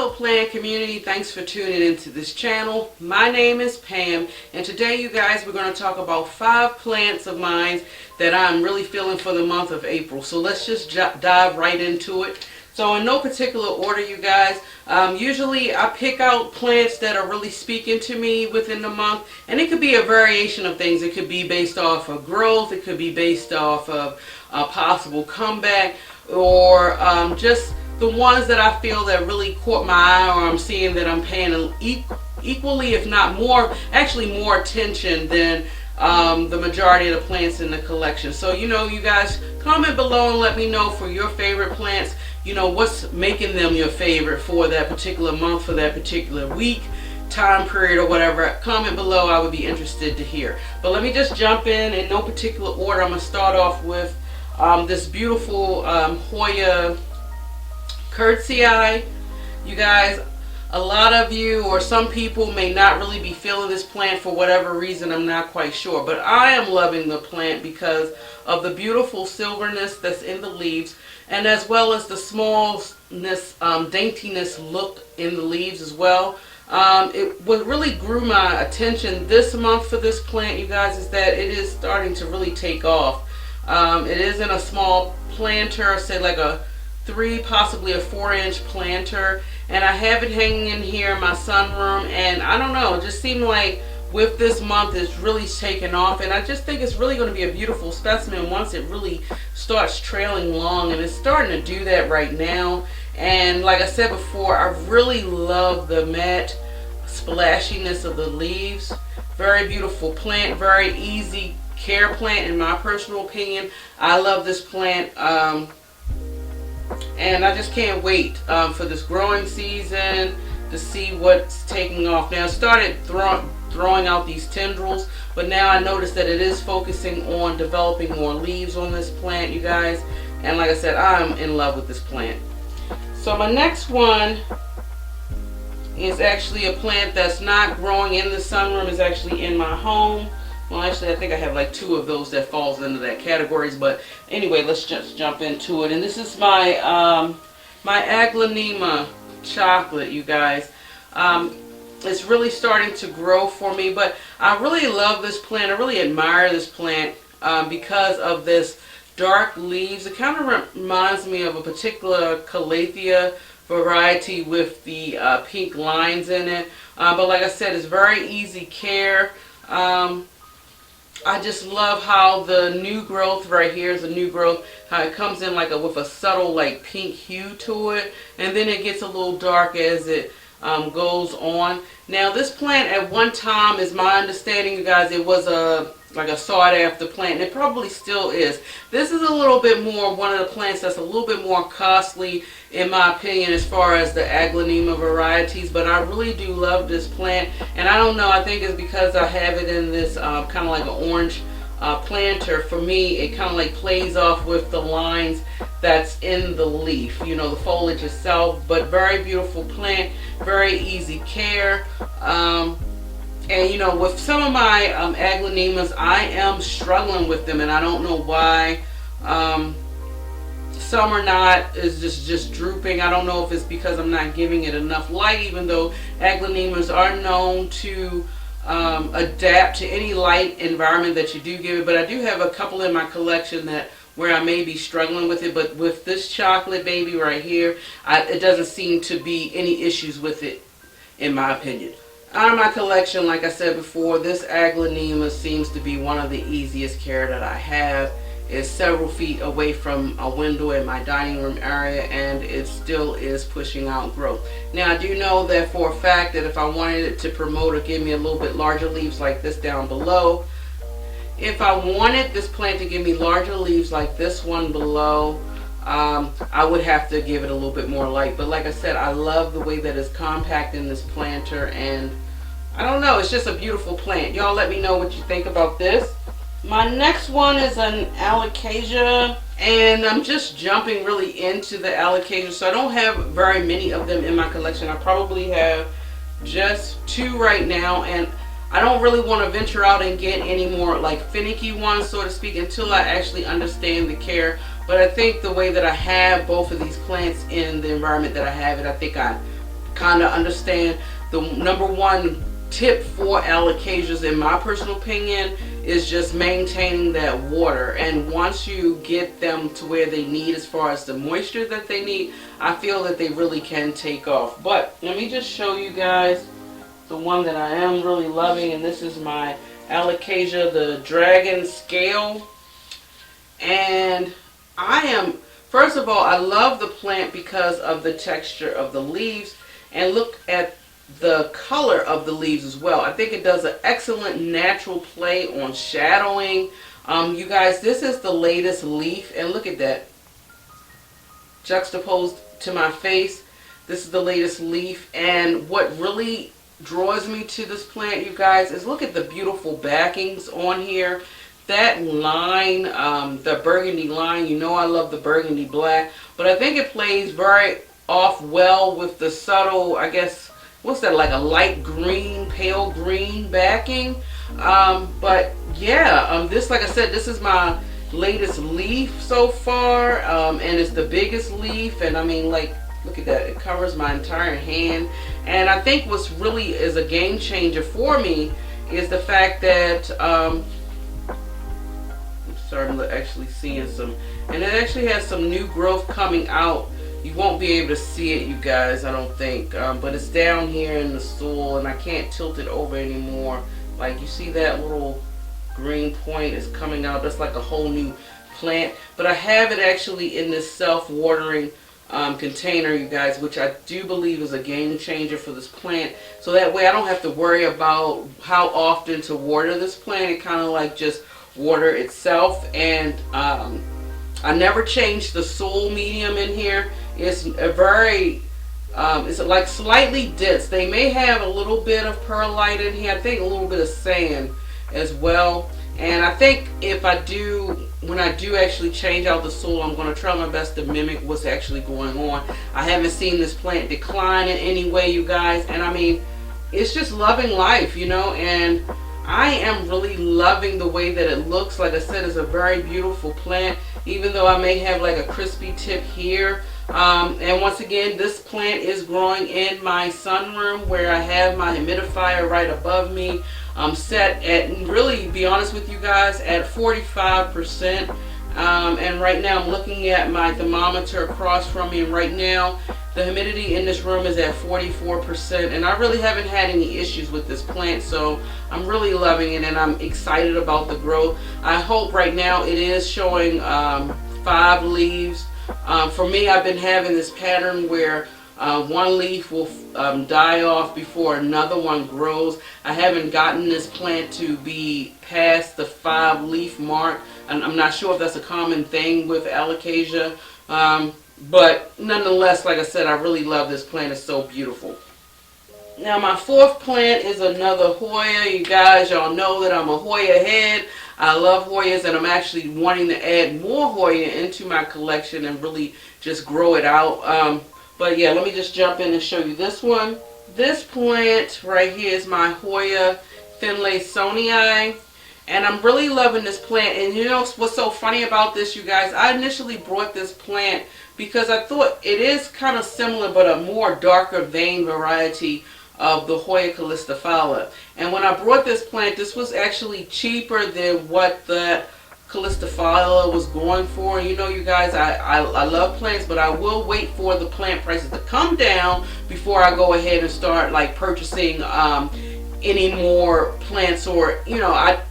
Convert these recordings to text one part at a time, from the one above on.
Hello plant community, thanks for tuning into this channel. My name is Pam, and today you guys we're going to talk about 5 plants of mine that I'm really feeling for the month of April. So let's just dive right into it. So in no particular order, you guys, usually I pick out plants that are really speaking to me within the month, and it could be a variation of things. It could be based off of growth, it could be based off of a possible comeback, or just the ones that I feel that really caught my eye, or I'm seeing that I'm paying equally, if not more, actually more attention than the majority of the plants in the collection. So, you know, you guys comment below and let me know for your favorite plants, you know, what's making them your favorite for that particular month, for that particular week, time period, or whatever. Comment below, I would be interested to hear. But let me just jump in no particular order. I'm going to start off with this beautiful Hoya Curtsy Eye. You guys, a lot of you or some people may not really be feeling this plant for whatever reason. I'm not quite sure, but I am loving the plant because of the beautiful silverness that's in the leaves, and as well as the smallness, daintiness look in the leaves as well. What really grew my attention this month for this plant, you guys, is that it is starting to really take off. It is in a small planter, say like a 3, possibly a 4-inch planter, and I have it hanging in here in my sunroom, and I don't know, it just seemed like with this month it's really taken off, and I just think it's really going to be a beautiful specimen once it really starts trailing long, and it's starting to do that right now. And like I said before, I really love the matte splashiness of the leaves. Very beautiful plant, very easy care plant in my personal opinion. I love this plant. And I just can't wait for this growing season to see what's taking off. Now, I started throwing out these tendrils, but now I noticed that it is focusing on developing more leaves on this plant, you guys. And like I said, I'm in love with this plant. So my next one is actually a plant that's not growing in the sunroom. It's actually in my home. Well, actually, I think I have like 2 of those that falls into that categories. But anyway, let's just jump into it. And this is my my Anglanima Chocolate, you guys. It's really starting to grow for me, but I really love this plant. I really admire this plant because of this dark leaves. It kind of reminds me of a particular Calathea variety with the pink lines in it. But like I said, it's very easy care. I just love how the new growth right here is a new growth, how it comes in like with a subtle like pink hue to it, and then it gets a little dark as it goes on. Now this plant at one time, is my understanding, you guys, it was like a sought after plant, and it probably still is. This is a little bit more one of the plants that's a little bit more costly in my opinion as far as the Anglanima varieties, but I really do love this plant. And I don't know, I think it's because I have it in this kind of like an orange planter. For me, it kind of like plays off with the lines that's in the leaf, you know, the foliage itself. But very beautiful plant, very easy care. And you know, with some of my Anglanimas, I am struggling with them, and I don't know why. Some are not, is just drooping. I don't know if it's because I'm not giving it enough light, even though Anglanimas are known to adapt to any light environment that you do give it. But I do have a couple in my collection that where I may be struggling with it. But with this chocolate baby right here, it doesn't seem to be any issues with it, in my opinion. Out of my collection, like I said before, this Anglanima seems to be one of the easiest care that I have. It's several feet away from a window in my dining room area, and it still is pushing out growth. Now, I do know that for a fact that if I wanted it to promote or give me a little bit larger leaves like this down below, if I wanted this plant to give me larger leaves like this one below, I would have to give it a little bit more light. But like I said, I love the way that it's compact in this planter, and I don't know, it's just a beautiful plant. Y'all let me know what you think about this. My next one is an Alocasia, and I'm just jumping really into the Alocasia. So I don't have very many of them in my collection. I probably have just 2 right now, and I don't really want to venture out and get any more like finicky ones, so to speak, until I actually understand the care. But I think the way that I have both of these plants in the environment that I have it, I think I kind of understand the number one tip for alocasias, in my personal opinion, is just maintaining that water. And once you get them to where they need as far as the moisture that they need, I feel that they really can take off. But let me just show you guys the one that I am really loving, and this is my Alocasia, the dragon scale. And first of all, I love the plant because of the texture of the leaves, and look at the color of the leaves as well. I think it does an excellent natural play on shadowing. You guys, this is the latest leaf, and look at that juxtaposed to my face. This is the latest leaf, and what really draws me to this plant, you guys, is look at the beautiful backings on here. That line, the burgundy line, you know I love the burgundy black, but I think it plays very off well with the subtle, I guess, what's that, like a light green, pale green backing. But yeah, this, like I said, this is my latest leaf so far, and it's the biggest leaf, and I mean, like, look at that, it covers my entire hand. And I think what's really is a game changer for me is the fact that, I'm sorry, I'm actually seeing some, and it actually has some new growth coming out. You won't be able to see it, you guys, I don't think, but it's down here in the soil, and I can't tilt it over anymore. Like, you see that little green point is coming out. That's like a whole new plant. But I have it actually in this self-watering container, you guys, which I do believe is a game changer for this plant. So that way I don't have to worry about how often to water this plant. It kind of like just water itself. And I never changed the soil medium in here. It's a very, it's like slightly dense. They may have a little bit of perlite in here. I think a little bit of sand as well. And I think if I do, when I do actually change out the soil, I'm going to try my best to mimic what's actually going on. I haven't seen this plant decline in any way, you guys. And I mean, it's just loving life, you know, and I am really loving the way that it looks. Like I said, it's a very beautiful plant, even though I may have like a crispy tip here. And once again, this plant is growing in my sunroom where I have my humidifier right above me. I'm set at, really, be honest with you guys, at 45%. And right now I'm looking at my thermometer across from me, and right now the humidity in this room is at 44%, and I really haven't had any issues with this plant, so I'm really loving it and I'm excited about the growth. I hope right now it is showing 5 leaves. For me, I've been having this pattern where one leaf will die off before another one grows. I haven't gotten this plant to be past the 5 leaf mark, and I'm not sure if that's a common thing with Alocasia, but nonetheless, like I said, I really love this plant. It's so beautiful. Now my 4th plant is another Hoya. You guys, y'all know that I'm a Hoya head. I love Hoyas, and I'm actually wanting to add more Hoya into my collection and really just grow it out. But yeah, let me just jump in and show you this one. This plant right here is my Hoya Philodendron, and I'm really loving this plant. And you know what's so funny about this, you guys? I initially brought this plant because I thought it is kind of similar, but a more darker vein variety of the Hoya calistophylla. And when I brought this plant, this was actually cheaper than what the calistophylla was going for. You know, you guys, I love plants, but I will wait for the plant prices to come down before I go ahead and start like purchasing any more plants. Or, you know, I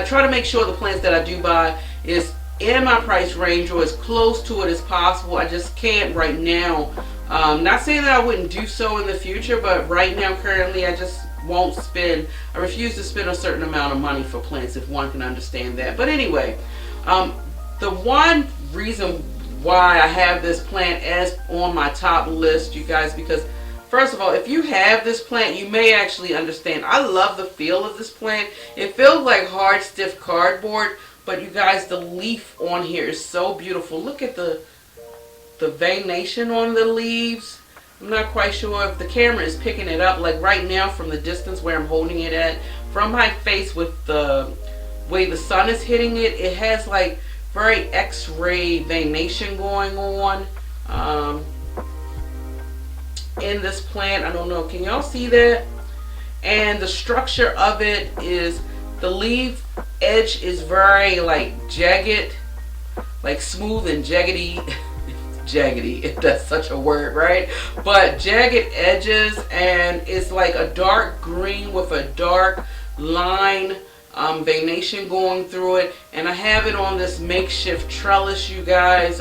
try to make sure the plants that I do buy is in my price range or as close to it as possible. I just can't right now. Not saying that I wouldn't do so in the future, but right now, currently, I just won't spend, I refuse to spend a certain amount of money for plants, if one can understand that. But anyway, the one reason why I have this plant as on my top list, you guys, because first of all, if you have this plant, you may actually understand. I love the feel of this plant. It feels like hard, stiff cardboard, but you guys, the leaf on here is so beautiful. Look at the veination on the leaves. I'm not quite sure if the camera is picking it up. Like right now, from the distance where I'm holding it at, from my face with the way the sun is hitting it, it has like very x-ray veination going on. in this plant. I don't know, can y'all see that? And the structure of it is the leaf edge is very like jagged, like smooth and jaggedy. Jaggedy, if that's such a word, right? But jagged edges, and it's like a dark green with a dark line veination going through it. And I have it on this makeshift trellis, you guys,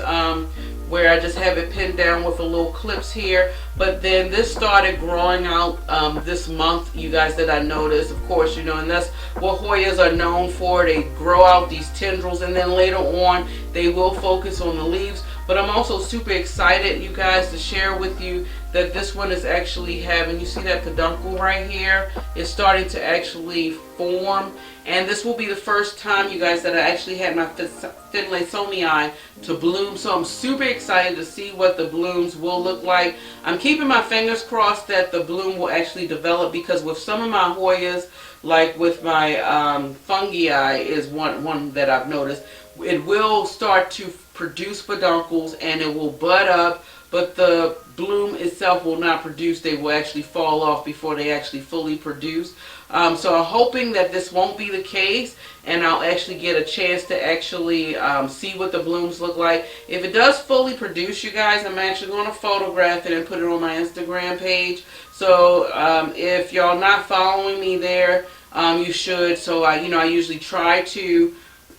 where I just have it pinned down with a little clips here. But then this started growing out this month, you guys, that I noticed, of course, you know, and that's what Hoyas are known for. They grow out these tendrils, and then later on they will focus on the leaves. But I'm also super excited, you guys, to share with you that this one is actually having, you see that peduncle right here? It's starting to actually form. And this will be the first time, you guys, that I actually had my Philodendron to bloom. So I'm super excited to see what the blooms will look like. I'm keeping my fingers crossed that the bloom will actually develop, because with some of my Hoyas, like with my fungi is one that I've noticed, it will start to produce peduncles and it will bud up, but the bloom itself will not produce. They will actually fall off before they actually fully produce. So I'm hoping that this won't be the case, and I'll actually get a chance to actually see what the blooms look like. If it does fully produce, you guys, I'm actually going to photograph it and put it on my Instagram page. So if y'all not following me there, you should. So I usually try to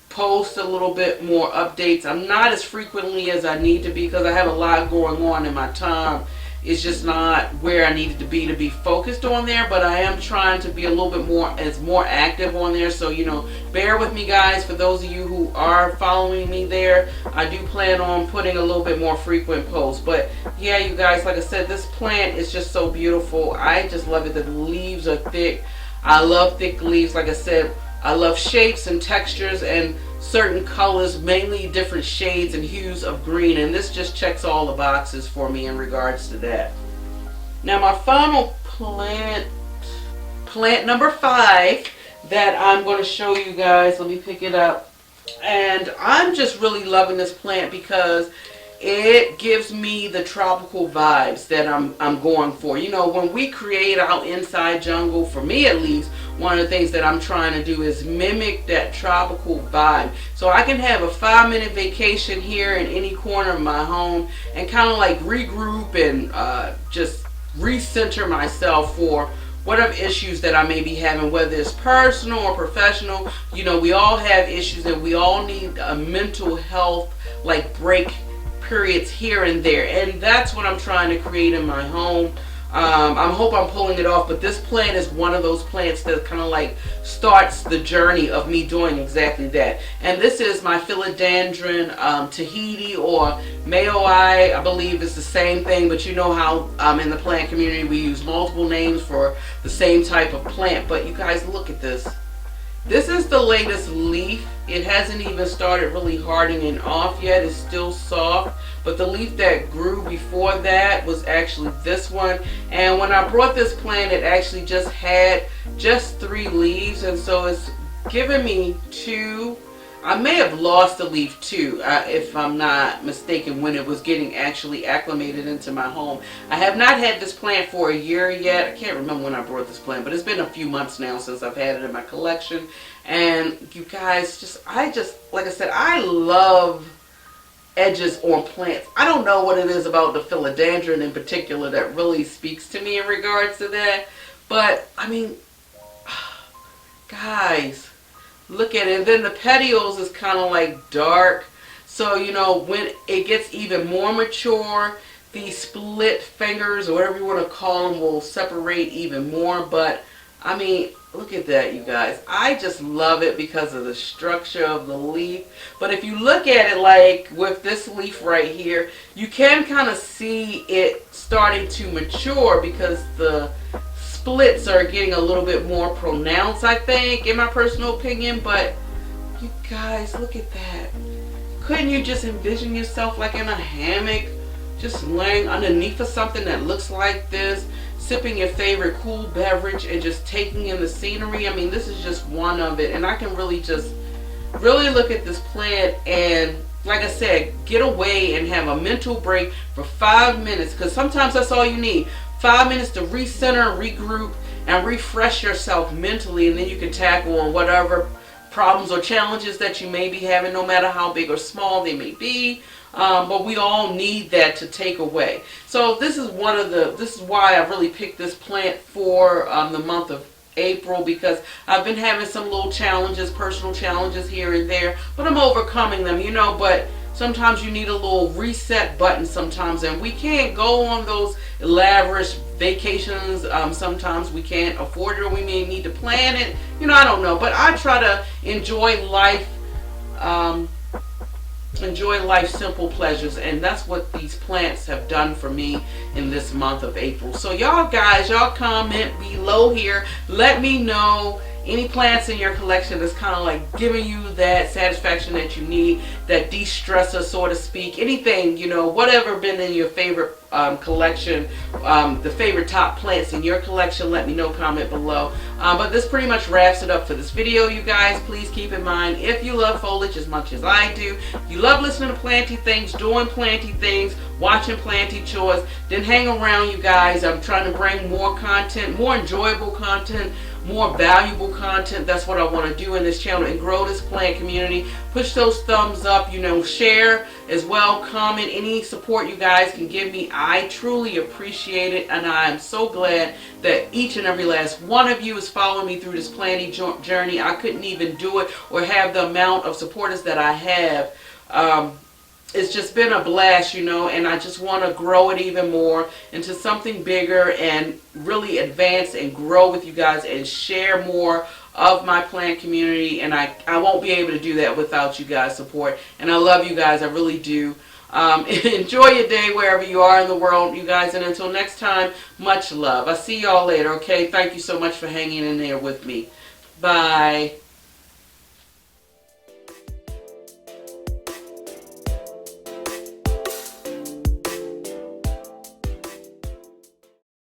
post a little bit more updates. I'm not as frequently as I need to be, because I have a lot going on in my time. It's just not where I needed to be focused on there, but I am trying to be a little bit more active on there. So, you know, bear with me, guys. For those of you who are following me there, I do plan on putting a little bit more frequent posts. But yeah, you guys, like I said, this plant is just so beautiful. I just love it. The leaves are thick. I love thick leaves. Like I said, I love shapes and textures and certain colors, mainly different shades and hues of green, and this just checks all the boxes for me in regards to that. Now my final plant number 5 that I'm going to show you guys, let me pick it up, and I'm just really loving this plant because it gives me the tropical vibes that I'm going for. You know, when we create our inside jungle, for me at least, one of the things that I'm trying to do is mimic that tropical vibe. So I can have a 5-minute vacation here in any corner of my home and kind of like regroup and just recenter myself for whatever issues that I may be having, whether it's personal or professional. You know, we all have issues, and we all need a mental health like break periods here and there, and that's what I'm trying to create in my home. I hope I'm pulling it off, but this plant is one of those plants that kind of like starts the journey of me doing exactly that. And this is my Philodendron Tahiti, or Mayoi, I believe is the same thing, but you know how in the plant community we use multiple names for the same type of plant. But you guys, look at this. This is the latest leaf. It hasn't even started really hardening off yet. It's still soft. But the leaf that grew before that was actually this one. And when I brought this plant, it actually just had just 3 leaves. And so it's given me 2. I may have lost a leaf too, if I'm not mistaken, when it was getting actually acclimated into my home. I have not had this plant for a year yet. I can't remember when I brought this plant, but it's been a few months now since I've had it in my collection. And you guys, like I said, I love edges on plants. I don't know what it is about the Philodendron in particular that really speaks to me in regards to that. But, I mean, guys, look at it. And then the petioles is kind of like dark. So, you know, when it gets even more mature, these split fingers, or whatever you want to call them, will separate even more. But, I mean, look at that, you guys. I just love it because of the structure of the leaf. But if you look at it like with this leaf right here, you can kind of see it starting to mature because the splits are getting a little bit more pronounced, I think, in my personal opinion. But you guys, look at that. Couldn't you just envision yourself like in a hammock, just laying underneath of something that looks like this, sipping your favorite cool beverage and just taking in the scenery? I mean, this is just one of it, and I can really look at this plant and, like I said, get away and have a mental break for 5 minutes, because sometimes that's all you need. 5 minutes to recenter, regroup, and refresh yourself mentally, and then you can tackle on whatever problems or challenges that you may be having, no matter how big or small they may be. But we all need that to take away. So this is why I really picked this plant for the month of April, because I've been having some little challenges, personal challenges here and there, but I'm overcoming them, you know. But sometimes you need a little reset button sometimes, and we can't go on those elaborate vacations. Sometimes we can't afford it, or we may need to plan it, you know. I don't know, but I try to enjoy life. Enjoy life's simple pleasures, and that's what these plants have done for me in this month of April. So y'all guys, y'all comment below here. Let me know any plants in your collection that's kind of like giving you that satisfaction that you need, that de-stressor, so to speak. Anything, you know, whatever been in your favorite collection, the favorite top plants in your collection, let me know, comment below. But this pretty much wraps it up for this video, you guys. Please keep in mind, if you love foliage as much as I do, you love listening to planty things, doing planty things, watching planty chores, then hang around, you guys. I'm trying to bring more content, more enjoyable content, more valuable content. That's what I want to do in this channel, and grow this plant community. Push those thumbs up, you know, share as well, comment. Any support you guys can give me, I truly appreciate it, and I am so glad that each and every last one of you is following me through this planting journey. I couldn't even do it or have the amount of supporters that I have. It's just been a blast, you know, and I just want to grow it even more into something bigger and really advance and grow with you guys and share more of my plant community. And I won't be able to do that without you guys' support. And I love you guys, I really do. Enjoy your day wherever you are in the world, you guys, and until next time, much love. I'll see y'all later, okay? Thank you so much for hanging in there with me. Bye.